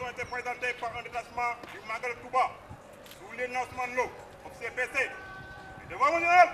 ont été présentées par un détachement du Magal de Touba sous l'énoncement de l'eau, officier PC. Et devant mon général.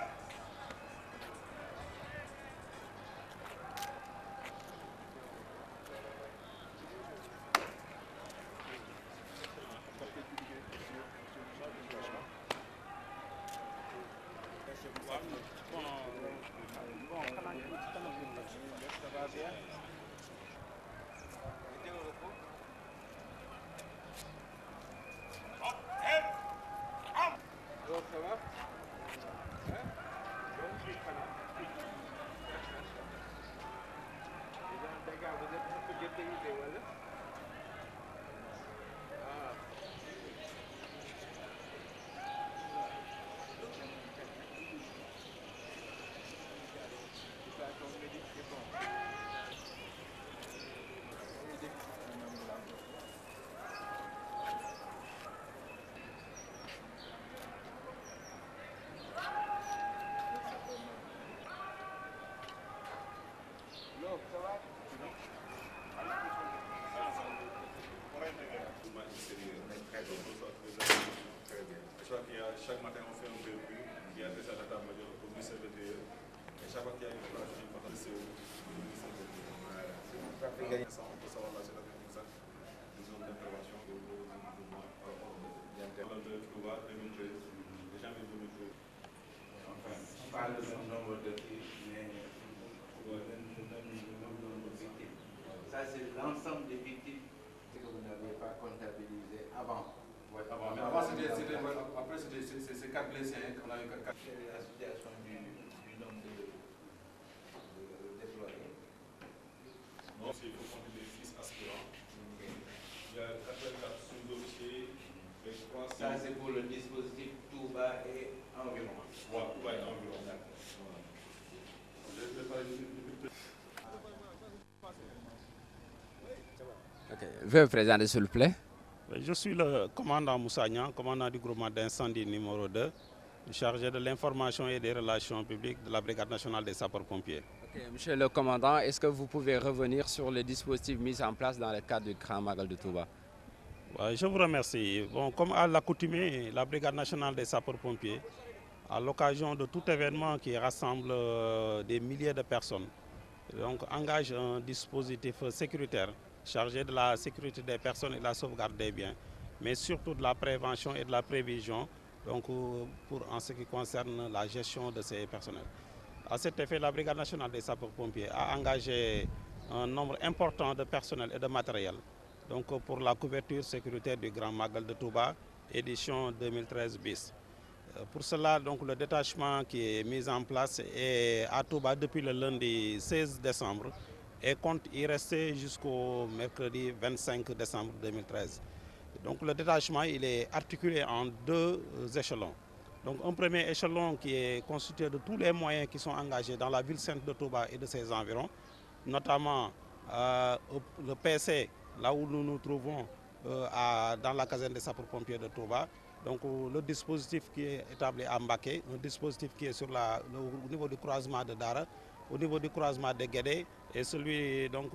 Chaque matin, on fait un peu plus. Il y a déjà la table major au ministère de l'Intérieur. Et chaque fois qu'il y a une opération importante, c'est au ministère de l'Intérieur. On peut savoir la situation exacte des zones d'intervention de Touba 2013, de janvier 2013. Enfin, pas le même nombre de mais le nombre de victimes. Ça, c'est l'ensemble des victimes que vous n'aviez pas comptabilisé avant. Ouais, avant, mais avant, après, c'est 4 blessés qu'on a eu 4. La situation du nombre de déployés. Non, il faut compter des 6 aspirants. Il y a 84 sous-officiers et 3. Ça, c'est pour le dispositif Touba et environ. Ouais, Touba et environ. Okay. Veuillez vous présenter, s'il vous plaît. Je suis le commandant Moussa Niang, commandant du groupement d'incendie numéro 2, chargé de l'information et des relations publiques de la Brigade nationale des sapeurs-pompiers. Okay. Monsieur le commandant, est-ce que vous pouvez revenir sur les dispositifs mis en place dans le cadre du Grand Magal de Touba? Ouais, je vous remercie. Bon, comme à l'accoutumée, la Brigade nationale des sapeurs-pompiers, à l'occasion de tout événement qui rassemble des milliers de personnes, donc engage un dispositif sécuritaire chargé de la sécurité des personnes et de la sauvegarde des biens, mais surtout de la prévention et de la prévision, donc pour en ce qui concerne la gestion de ces personnels. À cet effet, la Brigade nationale des sapeurs-pompiers a engagé un nombre important de personnel et de matériel, donc pour la couverture sécuritaire du Grand Magal de Touba, édition 2013 bis. Pour cela, donc, le détachement qui est mis en place est à Touba depuis le lundi 16 décembre et compte y rester jusqu'au mercredi 25 décembre 2013. Donc le détachement il est articulé en 2 échelons. Donc un premier échelon qui est constitué de tous les moyens qui sont engagés dans la ville sainte de Touba et de ses environs, notamment le PC, là où nous nous trouvons dans la caserne des sapeurs-pompiers de Touba. Donc le dispositif qui est établi à Mbaké, un dispositif qui est sur au niveau du croisement de Dara, au niveau du croisement de Guédé et celui donc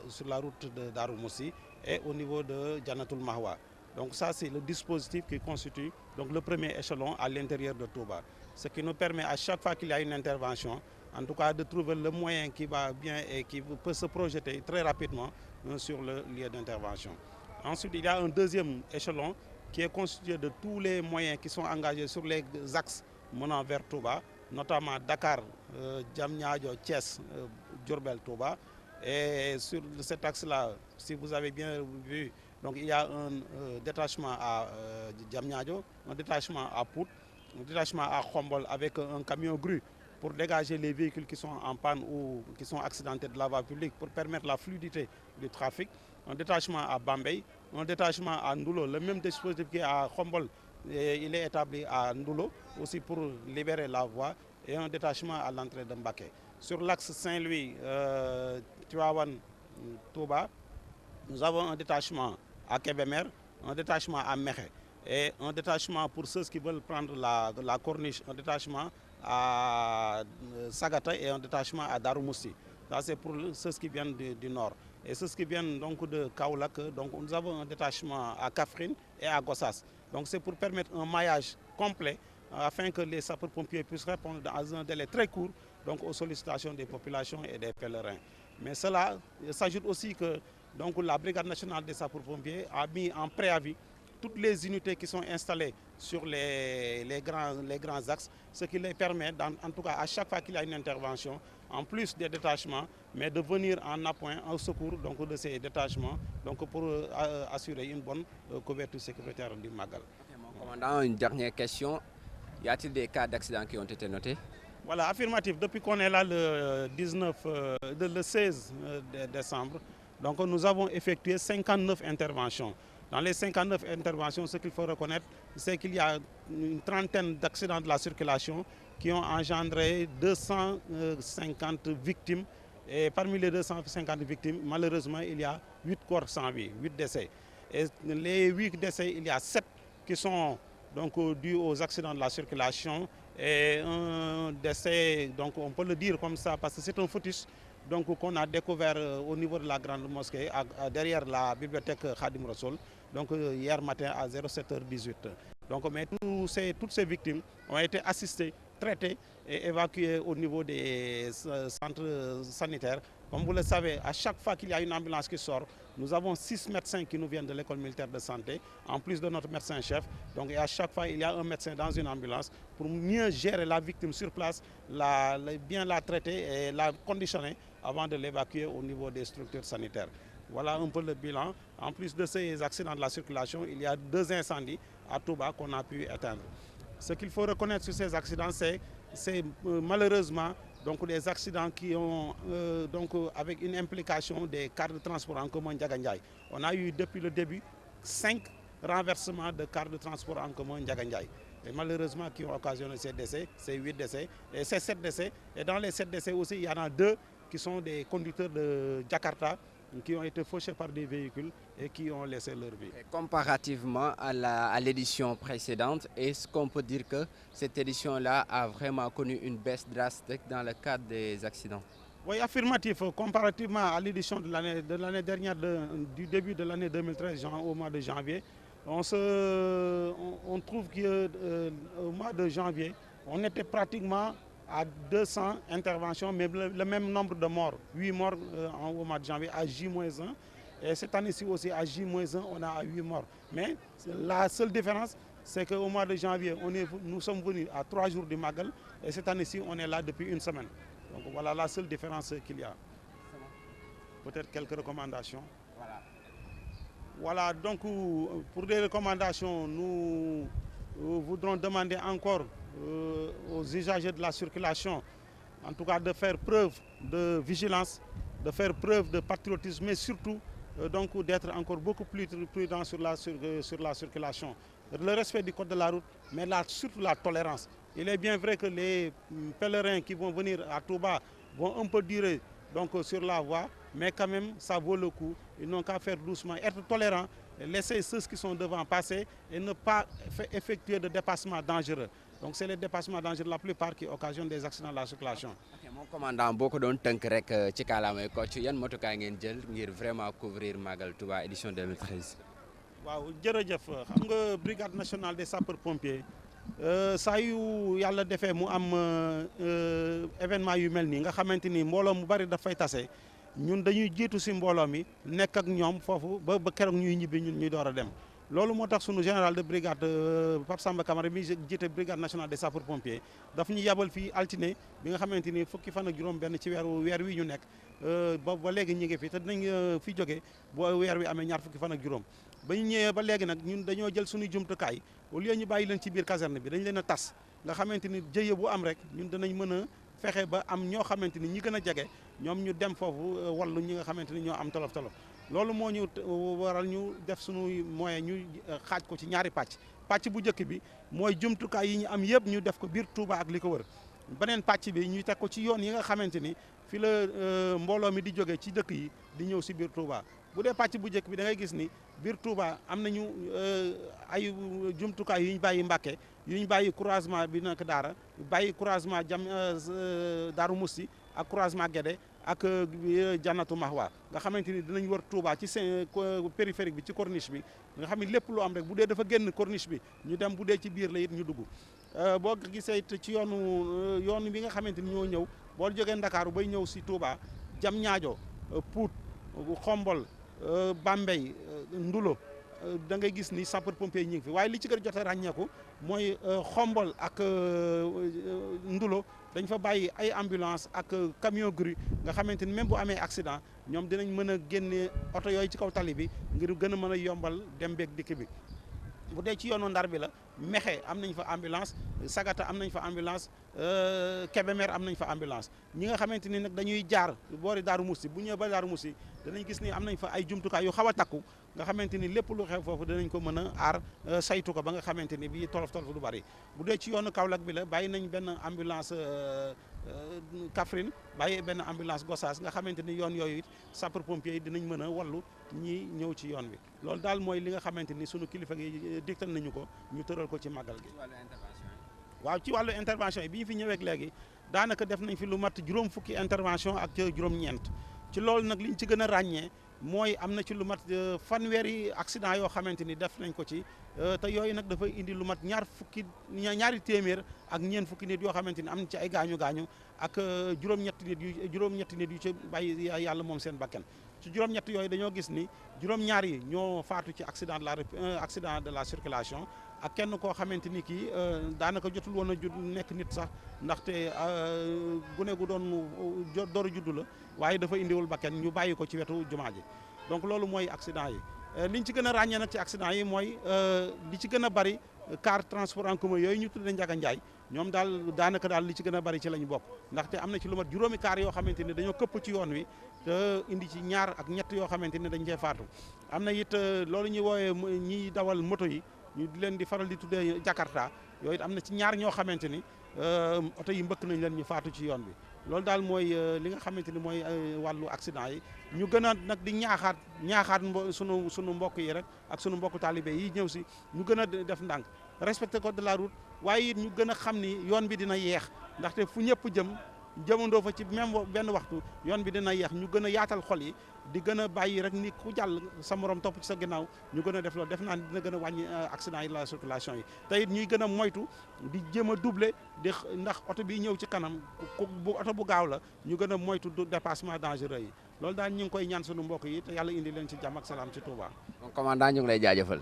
sur la route de Darou Moussi et au niveau de Janatul Mahwa. Donc ça c'est le dispositif qui constitue donc le premier échelon à l'intérieur de Touba. Ce qui nous permet à chaque fois qu'il y a une intervention, en tout cas de trouver le moyen qui va bien et qui peut se projeter très rapidement sur le lieu d'intervention. Ensuite il y a un deuxième échelon qui est constitué de tous les moyens qui sont engagés sur les axes menant vers Touba, notamment Dakar, Diamniadio, Thiès, Diourbel, Touba. Et sur cet axe-là, si vous avez bien vu, donc il y a un détachement à Diamniadio, un détachement à Pout, un détachement à Khombol avec un camion grue pour dégager les véhicules qui sont en panne ou qui sont accidentés de la voie publique pour permettre la fluidité du trafic, un détachement à Bambey, un détachement à Ndoulo, le même dispositif qui est à Khombol, il est établi à Ndoulo aussi pour libérer la voie et un détachement à l'entrée de Mbaké. Sur l'axe Saint-Louis, Tivaouane, Touba, nous avons un détachement à Kébémer, un détachement à Mekhe et un détachement pour ceux qui veulent prendre la corniche, un détachement à Sagata et un détachement à Darou Moussi. Ça, c'est pour ceux qui viennent du nord. Et ceux qui viennent donc de Kaolack, donc nous avons un détachement à Kaffrine et à Gossas. Donc c'est pour permettre un maillage complet afin que les sapeurs-pompiers puissent répondre dans un délai très court donc aux sollicitations des populations et des pèlerins. Mais cela s'ajoute aussi que donc, la Brigade nationale des sapeurs-pompiers a mis en préavis toutes les unités qui sont installées sur les grands axes, ce qui les permet, en tout cas à chaque fois qu'il y a une intervention, en plus des détachements, mais de venir en appoint, en secours donc, de ces détachements donc, pour assurer une bonne couverture sécuritaire du Magal. Okay, mon commandant, une dernière question. Y a-t-il des cas d'accidents qui ont été notés? Voilà, affirmatif. Depuis qu'on est là le 16 décembre, donc nous avons effectué 59 interventions. Dans les 59 interventions, ce qu'il faut reconnaître, c'est qu'il y a une trentaine d'accidents de la circulation qui ont engendré 250 victimes. Et parmi les 250 victimes, malheureusement, il y a 8 corps sans vie, 8 décès. Et les 8 décès, il y a 7 qui sont donc, dus aux accidents de la circulation. Et un décès, donc on peut le dire comme ça, parce que c'est un fœtus qu'on a découvert au niveau de la grande mosquée, derrière la bibliothèque Khadim Rassoul, donc hier matin à 07h18. Donc, mais toutes ces victimes ont été assistées, traitées et évacuées au niveau des centres sanitaires. Comme vous le savez, à chaque fois qu'il y a une ambulance qui sort, nous avons 6 médecins qui nous viennent de l'école militaire de santé, en plus de notre médecin-chef. Donc, et à chaque fois, il y a un médecin dans une ambulance pour mieux gérer la victime sur place, bien la traiter et la conditionner avant de l'évacuer au niveau des structures sanitaires. Voilà un peu le bilan. En plus de ces accidents de la circulation, il y a 2 incendies à Touba qu'on a pu éteindre. Ce qu'il faut reconnaître sur ces accidents, c'est malheureusement donc des accidents qui ont avec une implication des cars de transport en commun Ndiaga Ndiaye. On a eu depuis le début 5 renversements de cars de transport en commun Ndiaga Ndiaye. Et malheureusement qui ont occasionné ces décès, ces 8 décès et ces 7 décès. Et dans les 7 décès aussi, il y en a 2 qui sont des conducteurs de Jakarta qui ont été fauchés par des véhicules et qui ont laissé leur vie. Et comparativement à l'édition précédente, est-ce qu'on peut dire que cette édition-là a vraiment connu une baisse drastique dans le cadre des accidents? Oui, affirmatif. Comparativement à l'édition de l'année dernière, du début de l'année 2013, au mois de janvier, on trouve qu'au mois de janvier, on était pratiquement à 200 interventions, mais le même nombre de morts, 8 morts au mois de janvier à J-1. Et cette année-ci aussi, à J-1, on a 8 morts. Mais la seule différence, c'est qu'au mois de janvier, nous sommes venus à 3 jours du Magal, et cette année-ci, on est là depuis 1 semaine. Donc voilà la seule différence qu'il y a. Peut-être quelques recommandations. Voilà, donc pour des recommandations, nous voudrons demander encore aux usagers de la circulation, en tout cas de faire preuve de vigilance, de faire preuve de patriotisme, mais surtout d'être encore beaucoup plus prudent sur la circulation. Le respect du code de la route, mais surtout la tolérance. Il est bien vrai que les pèlerins qui vont venir à Touba vont un peu durer sur la voie, mais quand même ça vaut le coup. Ils n'ont qu'à faire doucement, être tolérants, laisser ceux qui sont devant passer et ne pas effectuer de dépassements dangereux. Donc c'est les dépassements dangereux la plupart qui occasionnent des accidents de la circulation. Ok, mon commandant, beaucoup doon tënk rek ci kàllaamay Kocc yan matukaay ngeen jël ngir vraiment couvrir Magal Touba édition 2013. waaw jërëjëf xam nga brigade nationale des sapeurs-pompiers saa yu yàlla defee mu am événement yu mel nii nga xamante ni mbooloo mu bari dafay tase ñun dañuy jiitu si mbooloo mi nekk ak ñoom foofu ba keroog ñuy ñibbi ñun ñuy door a dem. loolu moo tax sunu général de brigade Pape Samba Camara mi jiite brigade nationale des sapeurs-pompiers daf ñu yabal fii altine bi nga xamante ni fukki fan ak juróom-benn ci weer wi ñu nekk ba léegi ñu ngi fi te dinañ fi jógee boo weer wi amee ñaar fukki fan ak juróom. ba ñu ñëwee ba léegi nag ñun dañoo jël suñu jumtukaay au lieu ñu bàyyi leen ci biir caserne bi dañ leen a tas nga xamante ni jëye bu am rek ñun danañ mën a fexe ba am ñoo xamante ni ñi gën a jege ñoom ñu dem foofu wallu ñi nga xamante ni ñoo am tolof-tolof. loolu moo ñu waral ñu def suñu moyen ñu xaaj ko ci ñaari pàcc bu njëkk bi mooy jumtukaay yi ñu am yëpp ñu def ko biir Touba ak li ko wër beneen pàcc bi ñu teg ko ci yoon yi nga xamante ni fi la mbooloo mi di jóge ci dëkk yi di ñëw si biir Touba bu dee pàcc bu njëkk bi da ngay gis ni biir Touba am nañu ay jumtukaay yu ñu bàyyi Mbàkke yu ñu bàyyi croisement bi nekk Daara bàyyi croisement Daaru Musti ak croisement Guédé ak Jannatu Mahwa nga xamante ni dinañ wër Touba ci seen périphérique bi ci corniche bi nga xam ne lépp lu am rek bu dee dafa génn corniche bi ñu dem bu dee ci biir la it ñu dugg boo gisee it ci yoon bi nga xamante ni ñoo ñëw boo jógee Ndakaaru bay ñëw si Touba Diamniadio Pout Xombol Bambey Ndulo da ngay gis ni sapeur pompier ñu ngi fi waaye li ci gën a jot a ràññeeku mooy Xombol ak Ndulo dañ fa bàyyi ay ambulance ak camion grue nga xamante ni même bu amee accident ñoom dinañ mën a génne oto yooyu ci kaw tali bi ngir gën a mën a yombal dem beeg dikk bi. bu dee ci yoonu Ndar bi la Mexe am nañ fa ambulance Sagata am nañ fa ambulance Kébémer am nañ fa ambulance ñi nga xamante ni nag dañuy jaar boori Daaru Musti bu ñëwee ba Daaru Musti danañ gis ni am nañ fa ay jumtukaay yu xaw a takku nga xamante ni lépp lu xew foofu danañ ko mën a aar saytu ko ba nga xamante ni bii tolof du bari. bu dee ci yoonu Kaolack bi la bàyyi nañ benn ambulance Kaffrine bàyyi benn ambulance Gossas nga xamante ni yoon yooyu it sapeur pompier yi dinañ mën a wallu ñi ñëw ci yoon bi loolu daal mooy li nga xamante ni sunu kilifa gi digtal nañu ko ñu tëral ko ci màggal gi. waaw ci wàllu intervention yi bi ñu fi ñëwee léegi daanaka def nañ fi lu mat juróom fukki intervention ak juróom-ñeent ci loolu nag liñ ci gën a ràññee mooy am na ci lu mat fanweeri accident yoo xamante ni def nañ ko ci te yooyu nag dafay indi lu mat ñaari téeméer ak ñeent fukki nit yoo xamante ni am na ci ay gaañu ak juróom-ñetti nit yu ci bàyyi yàlla moom seen bakkan ci juróom-ñett yooyu dañoo gis ni juróom-ñaar yi ñoo faatu ci accident de la circulation ak kenn koo xamante ni kii daanaka jotul woon a nekk nit sax ndaxte gune gu doon door a juddu la waaye dafa indiwul bakkan ñu bàyyi ko ci wetu jumaa ji donc loolu mooy accident yi liñ ci gën a ràññee nag ci accident yi mooy li ci gën a bari car transport en commun yooyu ñu tuddee Njaga Njaay ñoom daal daanaka daal li ci gën a bari ci lañ bokk ndaxte am na ci lu mat juróomi car yoo xamante ni dañoo këpp ci yoon wi te indi ci ñaar ak ñett yoo xamante ni dañ cee faatu am na it loolu ñuy woowee ñiy dawal moto yi ñu di leen di faral di tuddee Jakarta yooyu it am na ci ñaar ñoo xamante ni oto yi mbëkk nañ leen ñu faatu ci yoon bi loolu daal mooy li nga xamante ni mooy wàllu accident yi ñu gën a nag di ñaaxaat sunu mbokk yi rek ak sunu mbokk taalibe yi ñëw si ñu gën a def ndànk respecté code de la route waaye it ñu gën a xam ni yoon bi dina yeex ndaxte fu ñëpp jëmandoo fa ci même benn waxtu yoon bi dina yeex ñu gën a yaatal xol yi di gën a bàyyi rek ni ku jàll sa morom topp ci sa ginnaaw ñu gën a def loolu def naa dina gën a wàññi accident yi la circulation yi te it ñuy gën a moytu di jéem a doubler ndax oto bi ñëw ci kanam bu oto bu gaaw la ñu gën a moytu dépassement dangereux yi loolu daal ñu ngi koy ñaan sunu mbokk yi te yàlla indi leen ci jàmm ak salaam ci Touba. commandant ñu ngi lay jaajëfal.